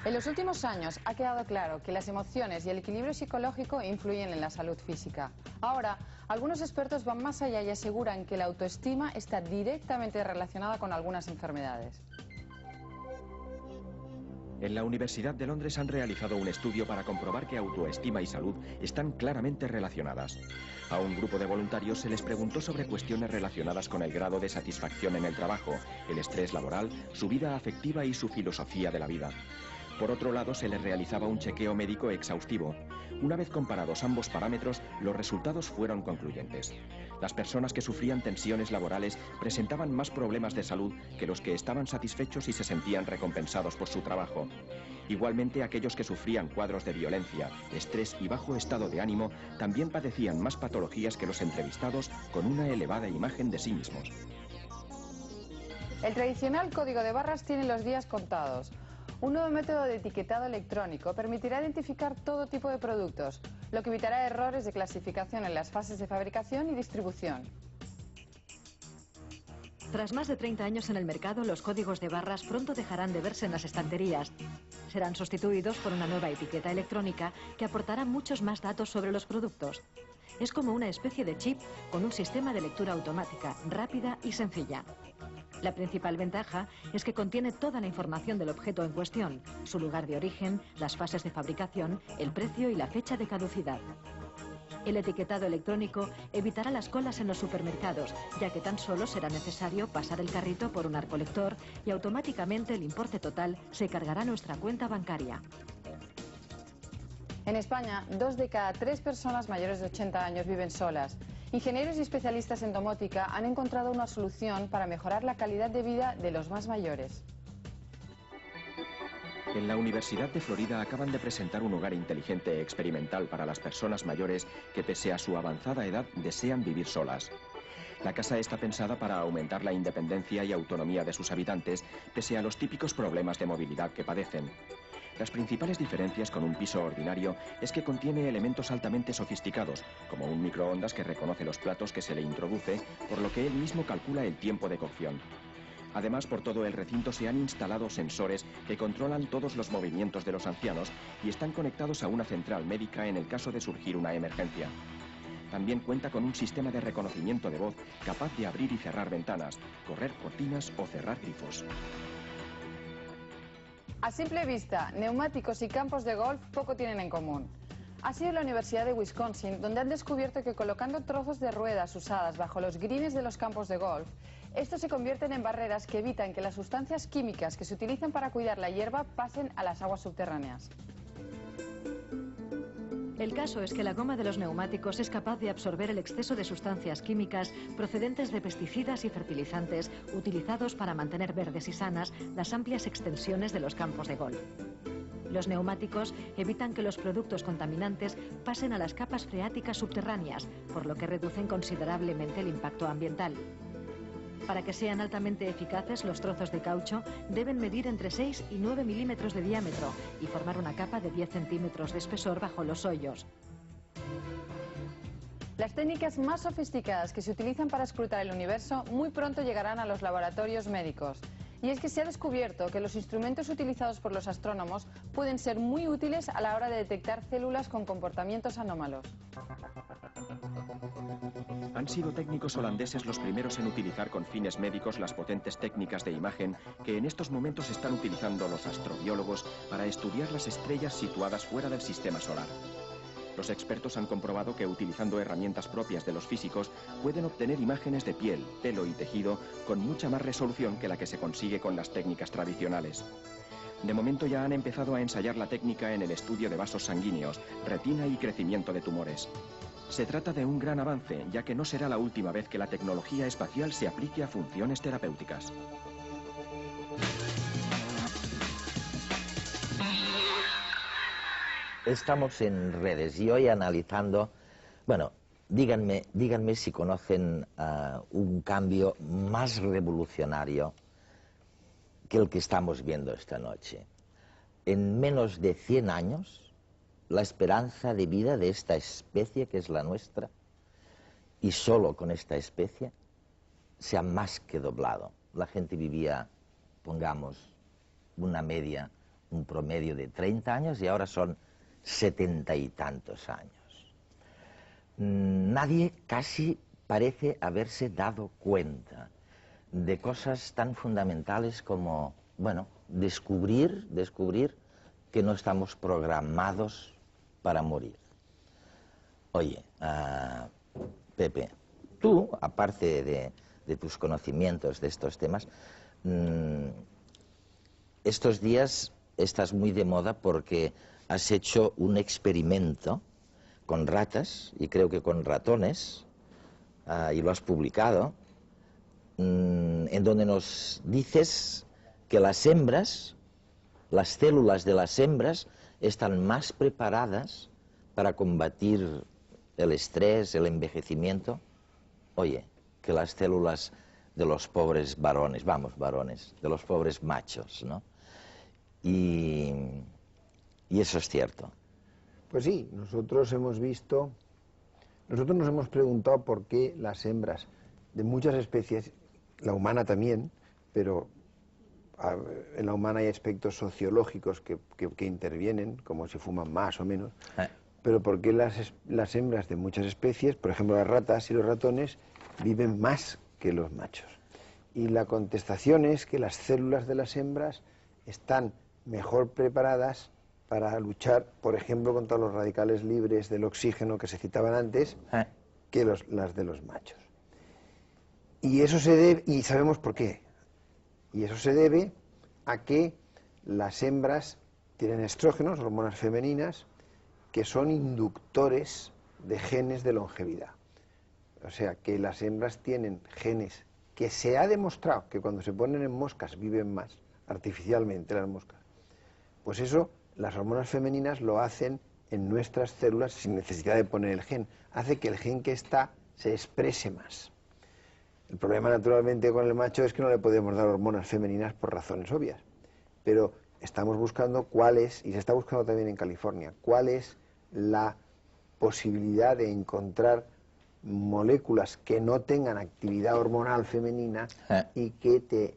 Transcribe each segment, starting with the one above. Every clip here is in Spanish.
En los últimos años ha quedado claro que las emociones y el equilibrio psicológico influyen en la salud física. Ahora, algunos expertos van más allá y aseguran que la autoestima está directamente relacionada con algunas enfermedades. En la Universidad de Londres han realizado un estudio para comprobar que autoestima y salud están claramente relacionadas. A un grupo de voluntarios se les preguntó sobre cuestiones relacionadas con el grado de satisfacción en el trabajo, el estrés laboral, su vida afectiva y su filosofía de la vida. Por otro lado, se les realizaba un chequeo médico exhaustivo. Una vez comparados ambos parámetros, los resultados fueron concluyentes. Las personas que sufrían tensiones laborales presentaban más problemas de salud que los que estaban satisfechos y se sentían recompensados por su trabajo. Igualmente, aquellos que sufrían cuadros de violencia, estrés y bajo estado de ánimo también padecían más patologías que los entrevistados con una elevada imagen de sí mismos. El tradicional código de barras tiene los días contados. Un nuevo método de etiquetado electrónico permitirá identificar todo tipo de productos, lo que evitará errores de clasificación en las fases de fabricación y distribución. Tras más de 30 años en el mercado, los códigos de barras pronto dejarán de verse en las estanterías. Serán sustituidos por una nueva etiqueta electrónica que aportará muchos más datos sobre los productos. Es como una especie de chip con un sistema de lectura automática, rápida y sencilla. La principal ventaja es que contiene toda la información del objeto en cuestión, su lugar de origen, las fases de fabricación, el precio y la fecha de caducidad. El etiquetado electrónico evitará las colas en los supermercados, ya que tan solo será necesario pasar el carrito por un arco lector y automáticamente el importe total se cargará a nuestra cuenta bancaria. En España, 2 de cada 3 personas mayores de 80 años viven solas. Ingenieros y especialistas en domótica han encontrado una solución para mejorar la calidad de vida de los más mayores. En la Universidad de Florida acaban de presentar un hogar inteligente experimental para las personas mayores que, pese a su avanzada edad, desean vivir solas. La casa está pensada para aumentar la independencia y autonomía de sus habitantes, pese a los típicos problemas de movilidad que padecen. Las principales diferencias con un piso ordinario es que contiene elementos altamente sofisticados, como un microondas que reconoce los platos que se le introduce, por lo que él mismo calcula el tiempo de cocción. Además, por todo el recinto se han instalado sensores que controlan todos los movimientos de los ancianos y están conectados a una central médica en el caso de surgir una emergencia. También cuenta con un sistema de reconocimiento de voz capaz de abrir y cerrar ventanas, correr cortinas o cerrar grifos. A simple vista, neumáticos y campos de golf poco tienen en común. Ha sido la Universidad de Wisconsin donde han descubierto que colocando trozos de ruedas usadas bajo los greens de los campos de golf, estos se convierten en barreras que evitan que las sustancias químicas que se utilizan para cuidar la hierba pasen a las aguas subterráneas. El caso es que la goma de los neumáticos es capaz de absorber el exceso de sustancias químicas procedentes de pesticidas y fertilizantes utilizados para mantener verdes y sanas las amplias extensiones de los campos de golf. Los neumáticos evitan que los productos contaminantes pasen a las capas freáticas subterráneas, por lo que reducen considerablemente el impacto ambiental. Para que sean altamente eficaces, los trozos de caucho deben medir entre 6 y 9 milímetros de diámetro y formar una capa de 10 centímetros de espesor bajo los hoyos. Las técnicas más sofisticadas que se utilizan para escrutar el universo muy pronto llegarán a los laboratorios médicos. Y es que se ha descubierto que los instrumentos utilizados por los astrónomos pueden ser muy útiles a la hora de detectar células con comportamientos anómalos. Han sido técnicos holandeses los primeros en utilizar con fines médicos las potentes técnicas de imagen que en estos momentos están utilizando los astrobiólogos para estudiar las estrellas situadas fuera del sistema solar. Los expertos han comprobado que utilizando herramientas propias de los físicos pueden obtener imágenes de piel, pelo y tejido con mucha más resolución que la que se consigue con las técnicas tradicionales. De momento ya han empezado a ensayar la técnica en el estudio de vasos sanguíneos, retina y crecimiento de tumores. Se trata de un gran avance, ya que no será la última vez que la tecnología espacial se aplique a funciones terapéuticas. Estamos en redes y hoy analizando, bueno, díganme si conocen un cambio más revolucionario que el que estamos viendo esta noche. En menos de 100 años, la esperanza de vida de esta especie, que es la nuestra, y solo con esta especie, se ha más que doblado. La gente vivía, pongamos, una media un promedio de 30 años y ahora son 70 y tantos años. Nadie casi parece haberse dado cuenta de cosas tan fundamentales como, bueno, descubrir que no estamos programados para morir. Oye, Pepe, tú, aparte de tus conocimientos de estos temas, estos días estás muy de moda porque has hecho un experimento con ratas y creo que con ratones, y lo has publicado, en donde nos dices que las hembras, las células de las hembras están más preparadas para combatir el estrés, el envejecimiento, oye, que las células de los pobres varones, vamos, varones, de los pobres machos, ¿no? Y eso es cierto. Pues sí, nosotros nos hemos preguntado por qué las hembras de muchas especies, la humana también, pero en la humana hay aspectos sociológicos que intervienen, como si fuman más o menos, pero por qué las hembras de muchas especies, por ejemplo las ratas y los ratones, viven más que los machos. Y la contestación es que las células de las hembras están mejor preparadas para luchar, por ejemplo, contra los radicales libres del oxígeno que se citaban antes, que las de los machos. Y eso se debe, y sabemos por qué. Y eso se debe a que las hembras tienen estrógenos, hormonas femeninas, que son inductores de genes de longevidad. O sea, que las hembras tienen genes que se ha demostrado que cuando se ponen en moscas viven más, artificialmente las moscas. Pues eso, las hormonas femeninas lo hacen en nuestras células sin necesidad de poner el gen. Hace que el gen que está se exprese más. El problema naturalmente con el macho es que no le podemos dar hormonas femeninas por razones obvias. Pero estamos buscando cuál es, y se está buscando también en California, cuál es la posibilidad de encontrar moléculas que no tengan actividad hormonal femenina y que te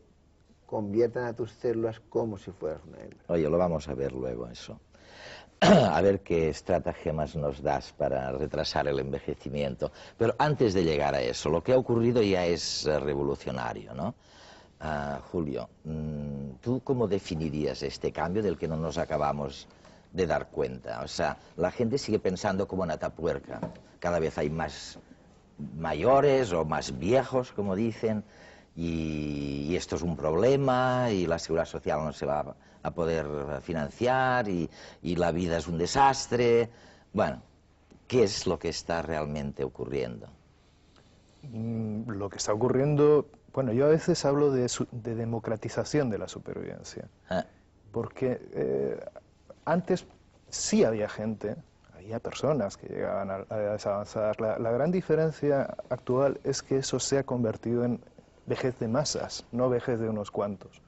conviertan a tus células como si fueras una hembra. Oye, lo vamos a ver luego eso. A ver qué estratagemas nos das para retrasar el envejecimiento. Pero antes de llegar a eso, lo que ha ocurrido ya es revolucionario, ¿no? Julio, ¿tú cómo definirías este cambio del que no nos acabamos de dar cuenta? O sea, la gente sigue pensando como en Atapuerca. Cada vez hay más mayores o más viejos, como dicen, y esto es un problema, y la seguridad social no se va a poder financiar, y la vida es un desastre. Bueno, ¿qué es lo que está realmente ocurriendo? Lo que está ocurriendo, bueno, yo a veces hablo de democratización de la supervivencia, porque antes sí había gente, había personas que llegaban a edades avanzadas. La gran diferencia actual es que eso se ha convertido en vejez de masas, no vejez de unos cuantos.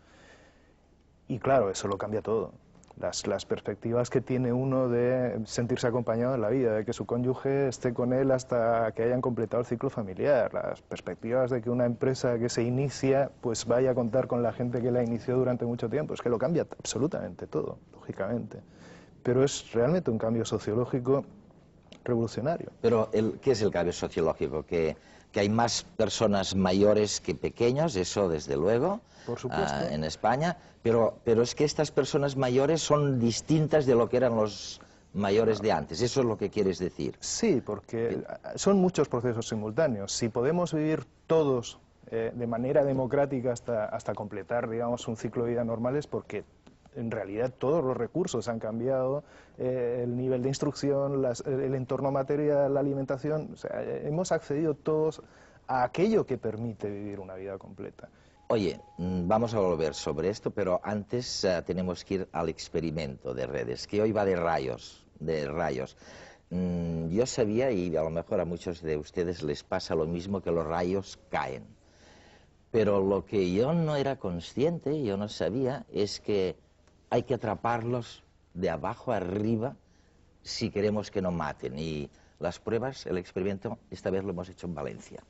Y claro, eso lo cambia todo. Las perspectivas que tiene uno de sentirse acompañado en la vida, de que su cónyuge esté con él hasta que hayan completado el ciclo familiar, las perspectivas de que una empresa que se inicia pues vaya a contar con la gente que la inició durante mucho tiempo, es que lo cambia absolutamente todo, lógicamente. Pero es realmente un cambio sociológico revolucionario. Pero, ¿qué es el cambio sociológico? Que hay más personas mayores que pequeños, eso desde luego, por supuesto, en España, pero es que estas personas mayores son distintas de lo que eran los mayores de antes, ¿eso es lo que quieres decir? Sí, porque son muchos procesos simultáneos. Si podemos vivir todos de manera democrática hasta completar, digamos, un ciclo de vida normal, es porque en realidad todos los recursos han cambiado, el nivel de instrucción, el entorno material, la alimentación, o sea, hemos accedido todos a aquello que permite vivir una vida completa. Oye, vamos a volver sobre esto, pero antes tenemos que ir al experimento de redes, que hoy va de rayos. Yo sabía, y a lo mejor a muchos de ustedes les pasa lo mismo, que los rayos caen. Pero lo que yo no era consciente, yo no sabía, es que hay que atraparlos de abajo a arriba si queremos que no maten. Y las pruebas, el experimento, esta vez lo hemos hecho en Valencia.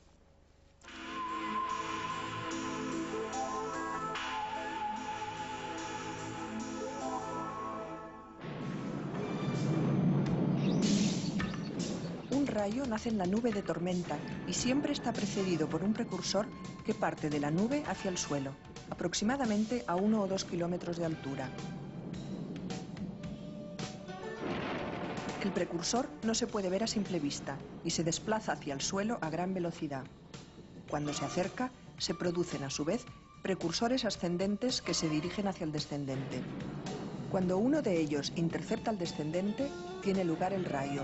rayo nace en la nube de tormenta y siempre está precedido por un precursor que parte de la nube hacia el suelo, aproximadamente a 1 o 2 kilómetros de altura. El precursor no se puede ver a simple vista y se desplaza hacia el suelo a gran velocidad. Cuando se acerca, se producen a su vez precursores ascendentes que se dirigen hacia el descendente. Cuando uno de ellos intercepta al descendente, tiene lugar el rayo.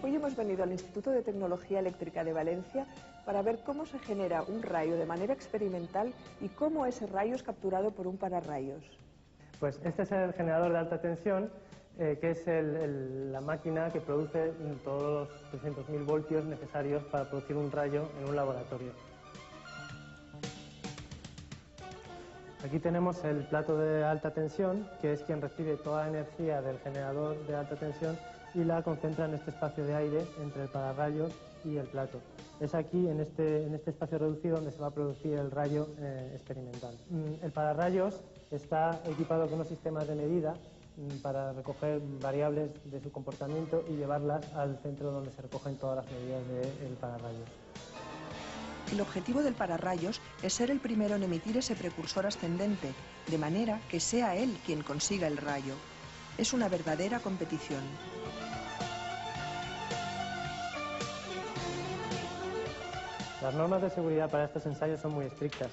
Hoy hemos venido al Instituto de Tecnología Eléctrica de Valencia para ver cómo se genera un rayo de manera experimental y cómo ese rayo es capturado por un pararrayos. Pues este es el generador de alta tensión, que es la máquina que produce todos los 300.000 voltios necesarios para producir un rayo en un laboratorio. Aquí tenemos el plato de alta tensión, que es quien recibe toda la energía del generador de alta tensión y la concentra en este espacio de aire entre el pararrayos y el plato. Es aquí, en este espacio reducido, donde se va a producir el rayo experimental. El pararrayos está equipado con unos sistemas de medida para recoger variables de su comportamiento y llevarlas al centro donde se recogen todas las medidas del pararrayos. El objetivo del pararrayos es ser el primero en emitir ese precursor ascendente, de manera que sea él quien consiga el rayo. Es una verdadera competición. Las normas de seguridad para estos ensayos son muy estrictas.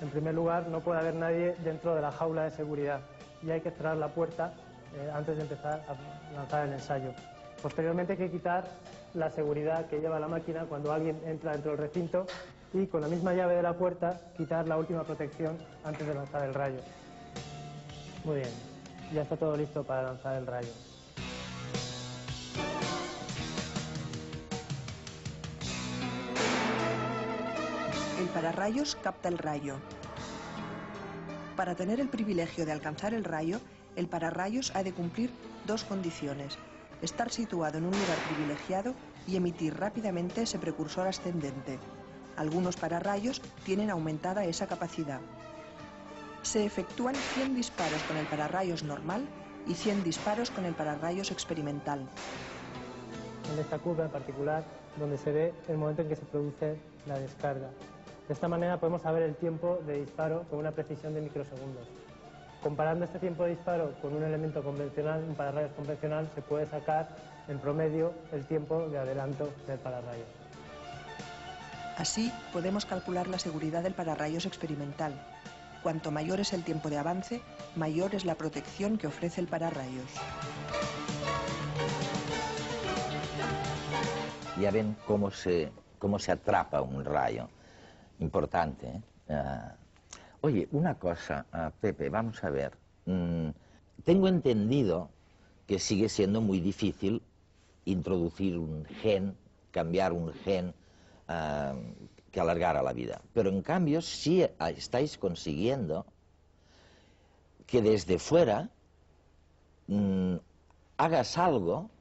En primer lugar, no puede haber nadie dentro de la jaula de seguridad y hay que cerrar la puerta antes de empezar a lanzar el ensayo. Posteriormente hay que quitar la seguridad que lleva la máquina cuando alguien entra dentro del recinto y con la misma llave de la puerta quitar la última protección antes de lanzar el rayo. Muy bien, ya está todo listo para lanzar el rayo. El pararrayos capta el rayo. Para tener el privilegio de alcanzar el rayo, el pararrayos ha de cumplir dos condiciones: estar situado en un lugar privilegiado y emitir rápidamente ese precursor ascendente. Algunos pararrayos tienen aumentada esa capacidad. Se efectúan 100 disparos con el pararrayos normal y 100 disparos con el pararrayos experimental. En esta curva en particular, donde se ve el momento en que se produce la descarga. De esta manera podemos saber el tiempo de disparo con una precisión de microsegundos. Comparando este tiempo de disparo con un elemento convencional, un pararrayos convencional, se puede sacar en promedio el tiempo de adelanto del pararrayos. Así podemos calcular la seguridad del pararrayos experimental. Cuanto mayor es el tiempo de avance, mayor es la protección que ofrece el pararrayos. Ya ven cómo se atrapa un rayo. Importante, ¿eh? Oye, una cosa, Pepe, vamos a ver. Tengo entendido que sigue siendo muy difícil introducir un gen, cambiar un gen que alargara la vida. Pero en cambio sí estáis consiguiendo que desde fuera hagas algo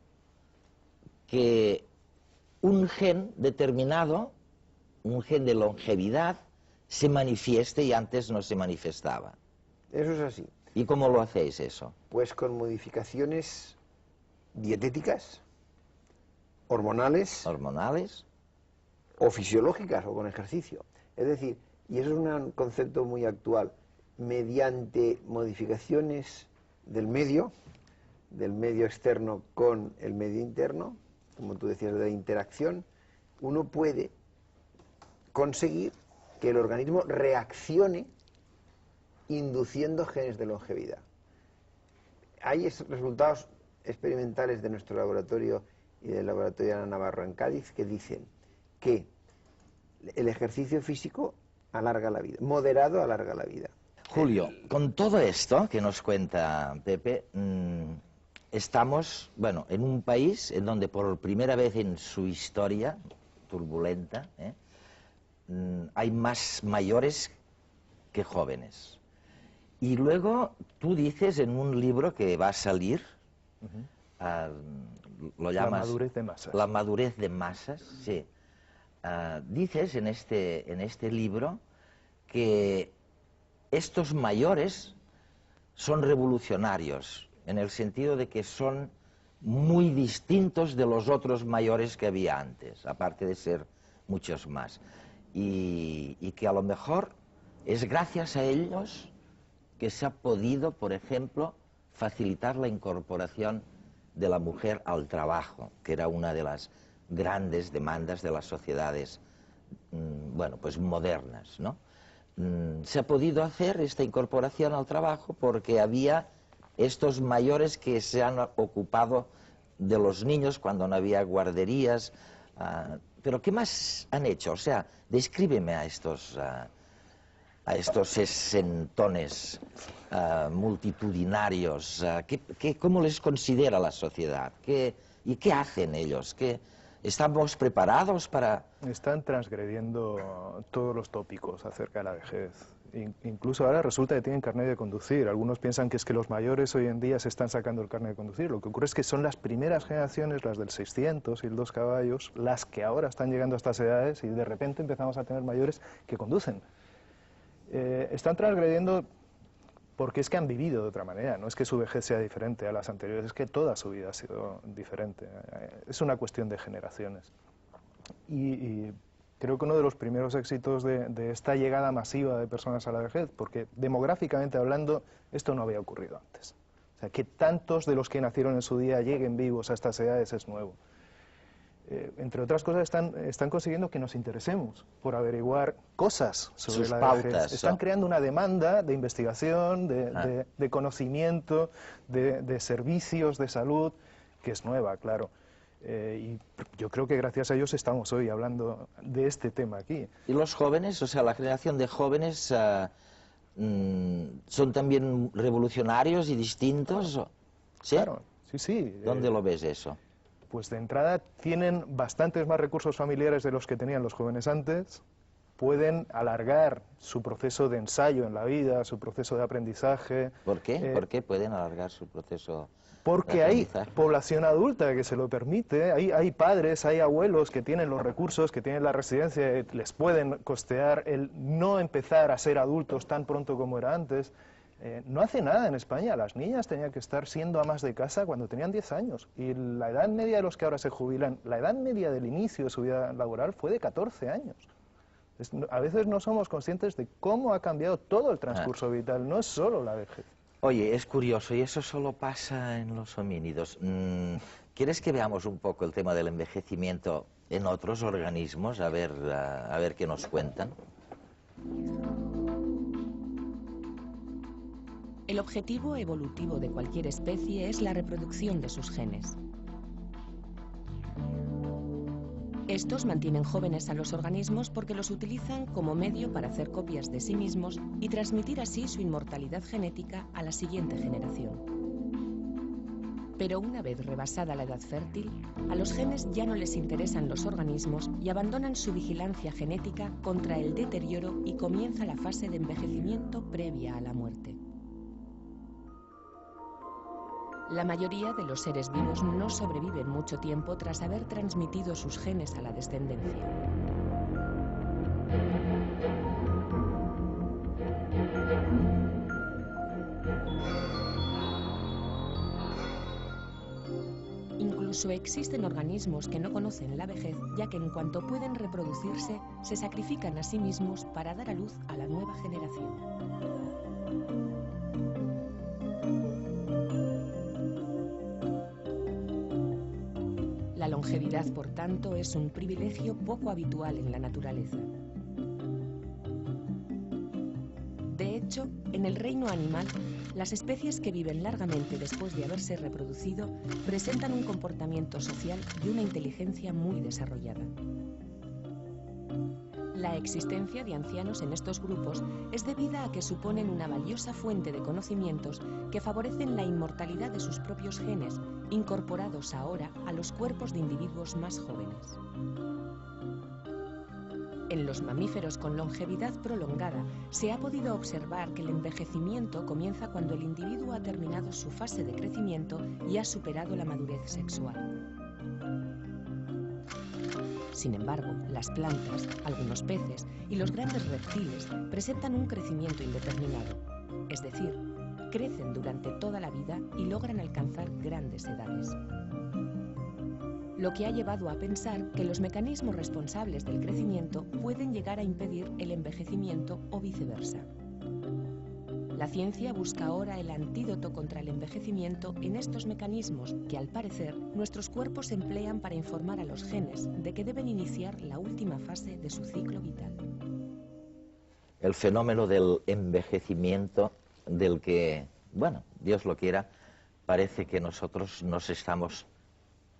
que un gen determinado, un gen de longevidad, se manifieste y antes no se manifestaba. Eso es así. ¿Y cómo lo hacéis eso? Pues con modificaciones dietéticas, hormonales o fisiológicas o con ejercicio. Es decir, y eso es un concepto muy actual, mediante modificaciones del medio externo con el medio interno, como tú decías, de la interacción, uno puede conseguir que el organismo reaccione induciendo genes de longevidad. Hay resultados experimentales de nuestro laboratorio y del laboratorio de Ana Navarro en Cádiz que dicen que el ejercicio físico alarga la vida, moderado alarga la vida. Julio, con todo esto que nos cuenta Pepe, estamos, bueno, en un país en donde por primera vez en su historia turbulenta, hay más mayores que jóvenes. Y luego tú dices en un libro que va a salir, lo llamas... La madurez de masas. La madurez de masas, sí. Dices en este libro que estos mayores son revolucionarios, en el sentido de que son muy distintos de los otros mayores que había antes, aparte de ser muchos más. Y que a lo mejor es gracias a ellos que se ha podido, por ejemplo, facilitar la incorporación de la mujer al trabajo, que era una de las grandes demandas de las sociedades, bueno, pues modernas, ¿no? Se ha podido hacer esta incorporación al trabajo porque había estos mayores que se han ocupado de los niños cuando no había guarderías. Pero ¿qué más han hecho? O sea, descríbeme a estos sesentones multitudinarios. ¿Cómo les considera la sociedad? ¿Y qué hacen ellos? ¿Estamos preparados para...? Están transgrediendo todos los tópicos acerca de la vejez. Incluso ahora resulta que tienen carnet de conducir. Algunos piensan que es que los mayores hoy en día se están sacando el carnet de conducir. Lo que ocurre es que son las primeras generaciones, las del 600 y el 2 caballos, las que ahora están llegando a estas edades y de repente empezamos a tener mayores que conducen. Están transgrediendo porque es que han vivido de otra manera. No es que su vejez sea diferente a las anteriores, es que toda su vida ha sido diferente. Es una cuestión de generaciones. Y creo que uno de los primeros éxitos de esta llegada masiva de personas a la vejez, porque demográficamente hablando, esto no había ocurrido antes. O sea, que tantos de los que nacieron en su día lleguen vivos a estas edades es nuevo. Entre otras cosas, están consiguiendo que nos interesemos por averiguar cosas sobre sus la pautas, vejez. Están creando una demanda de investigación, de conocimiento, de servicios de salud, que es nueva, claro. Y yo creo que gracias a ellos estamos hoy hablando de este tema aquí. ¿Y los jóvenes, o sea, la generación de jóvenes, son también revolucionarios y distintos? ¿Sí? Claro, sí. ¿Dónde lo ves eso? Pues de entrada tienen bastantes más recursos familiares de los que tenían los jóvenes antes, pueden alargar su proceso de ensayo en la vida, su proceso de aprendizaje. ¿Por qué? ¿Por qué pueden alargar su proceso? Porque hay población adulta que se lo permite, hay padres, hay abuelos que tienen los recursos, que tienen la residencia, les pueden costear el no empezar a ser adultos tan pronto como era antes. No hace nada en España, las niñas tenían que estar siendo amas de casa cuando tenían 10 años y la edad media de los que ahora se jubilan, la edad media del inicio de su vida laboral fue de 14 años. A veces no somos conscientes de cómo ha cambiado todo el transcurso vital, no es solo la vejez. Oye, es curioso, y eso solo pasa en los homínidos. ¿Quieres que veamos un poco el tema del envejecimiento en otros organismos? A ver qué nos cuentan. El objetivo evolutivo de cualquier especie es la reproducción de sus genes. Estos mantienen jóvenes a los organismos porque los utilizan como medio para hacer copias de sí mismos y transmitir así su inmortalidad genética a la siguiente generación. Pero una vez rebasada la edad fértil, a los genes ya no les interesan los organismos y abandonan su vigilancia genética contra el deterioro y comienza la fase de envejecimiento previa a la muerte. La mayoría de los seres vivos no sobreviven mucho tiempo tras haber transmitido sus genes a la descendencia. Incluso existen organismos que no conocen la vejez, ya que en cuanto pueden reproducirse, se sacrifican a sí mismos para dar a luz a la nueva generación. La longevidad, por tanto, es un privilegio poco habitual en la naturaleza. De hecho, en el reino animal, las especies que viven largamente después de haberse reproducido presentan un comportamiento social y una inteligencia muy desarrollada. La existencia de ancianos en estos grupos es debida a que suponen una valiosa fuente de conocimientos que favorecen la inmortalidad de sus propios genes, incorporados ahora a los cuerpos de individuos más jóvenes. En los mamíferos con longevidad prolongada se ha podido observar que el envejecimiento comienza cuando el individuo ha terminado su fase de crecimiento y ha superado la madurez sexual. Sin embargo, las plantas, algunos peces y los grandes reptiles presentan un crecimiento indeterminado, es decir, crecen durante toda la vida y logran alcanzar grandes edades. Lo que ha llevado a pensar que los mecanismos responsables del crecimiento pueden llegar a impedir el envejecimiento o viceversa. La ciencia busca ahora el antídoto contra el envejecimiento en estos mecanismos que, al parecer, nuestros cuerpos emplean para informar a los genes de que deben iniciar la última fase de su ciclo vital. El fenómeno del envejecimiento, del que, bueno, Dios lo quiera, parece que nosotros nos estamos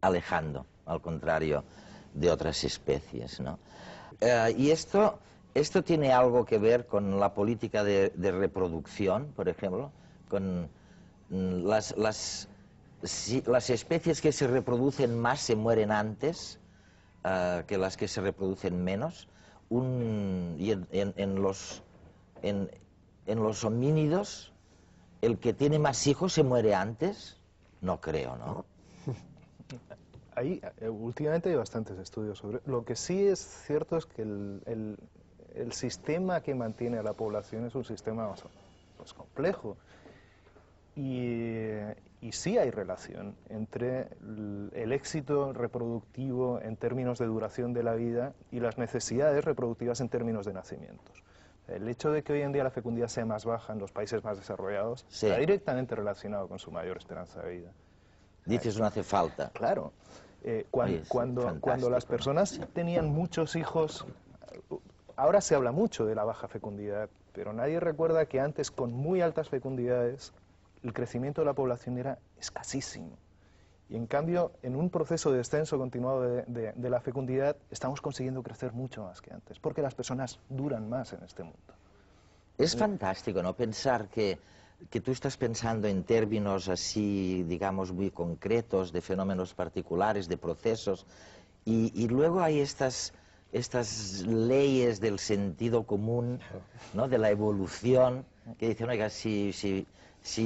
alejando, al contrario de otras especies, ¿no? Y esto tiene algo que ver con la política de reproducción, por ejemplo, con las especies que se reproducen más se mueren antes que las que se reproducen menos. Y en los homínidos, el que tiene más hijos se muere antes. No creo, ¿no? Ahí, últimamente hay bastantes estudios sobre... Lo que sí es cierto es que el sistema que mantiene a la población es un sistema pues, complejo. Y sí hay relación entre el éxito reproductivo en términos de duración de la vida y las necesidades reproductivas en términos de nacimientos. El hecho de que hoy en día la fecundidad sea más baja en los países más desarrollados está directamente relacionado con su mayor esperanza de vida. Dices, no hace falta. Claro. Cuando las personas tenían muchos hijos, ahora se habla mucho de la baja fecundidad, pero nadie recuerda que antes, con muy altas fecundidades, el crecimiento de la población era escasísimo. Y en cambio, en un proceso de descenso continuado de la fecundidad, estamos consiguiendo crecer mucho más que antes, porque las personas duran más en este mundo. Es fantástico, ¿no?, pensar que tú estás pensando en términos así, digamos, muy concretos, de fenómenos particulares, de procesos, y luego hay estas leyes del sentido común, ¿no?, de la evolución, que dicen, oiga, si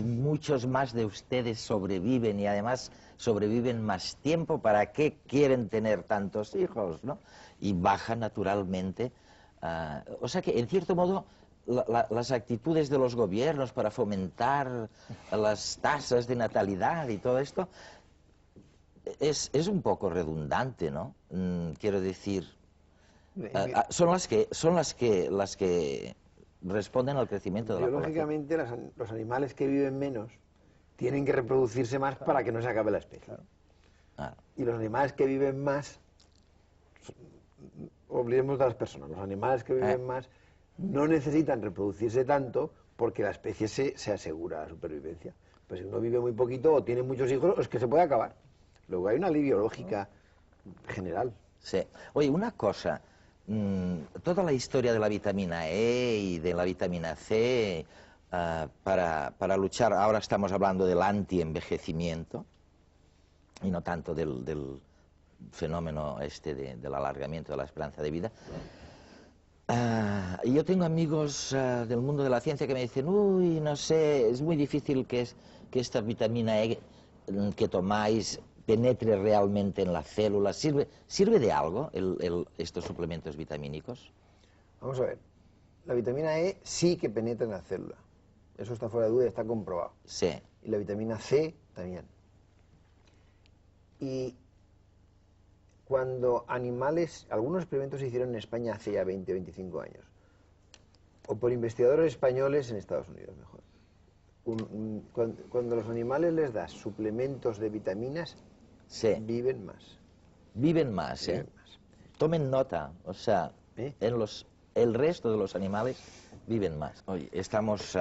muchos más de ustedes sobreviven y además sobreviven más tiempo, ¿para qué quieren tener tantos hijos, ¿no? Y baja naturalmente. O sea que, en cierto modo, las actitudes de los gobiernos para fomentar las tasas de natalidad y todo esto es un poco redundante, ¿no? Quiero decir, son las que responden al crecimiento de la población. Biológicamente, los animales que viven menos tienen que reproducirse más para que no se acabe la especie. Y los animales que viven más, olvidemos de las personas, los animales que viven más no necesitan reproducirse tanto porque la especie se asegura la supervivencia. Pues si uno vive muy poquito o tiene muchos hijos, es que se puede acabar. Luego hay una ley biológica general. Sí. Oye, una cosa, toda la historia de la vitamina E y de la vitamina C para luchar, ahora estamos hablando del anti-envejecimiento y no tanto del fenómeno del alargamiento de la esperanza de vida. Yo tengo amigos del mundo de la ciencia que me dicen, uy, no sé, es muy difícil que esta vitamina E que tomáis penetre realmente en la célula. ¿Sirve de algo estos suplementos vitamínicos? Vamos a ver, la vitamina E sí que penetra en la célula. Eso está fuera de duda y está comprobado. Sí. Y la vitamina C también. Y cuando algunos experimentos se hicieron en España hace ya 20 o 25 años, o por investigadores españoles en Estados Unidos, mejor. Cuando los animales les das suplementos de vitaminas, viven más. Viven más, Viven más. Tomen nota, o sea, el resto de los animales viven más. Hoy estamos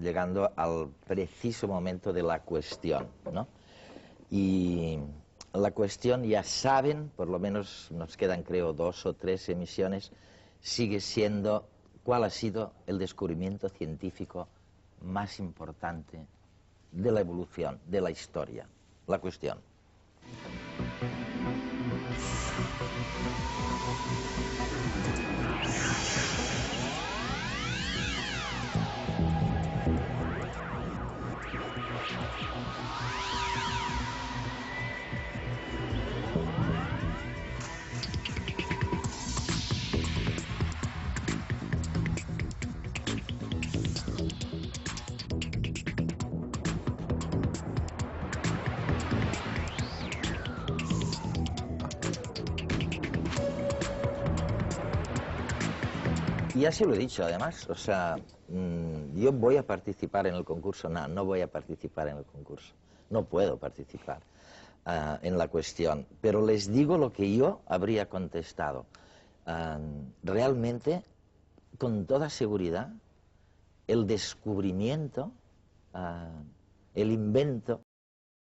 llegando al preciso momento de la cuestión, ¿no? Y la cuestión, ya saben, por lo menos nos quedan creo 2 o 3 emisiones, sigue siendo cuál ha sido el descubrimiento científico más importante de la evolución, de la historia. La cuestión. Y así lo he dicho, además, o sea, yo voy a participar en el concurso, no voy a participar en el concurso, no puedo participar en la cuestión, pero les digo lo que yo habría contestado. Realmente, con toda seguridad, el descubrimiento, el invento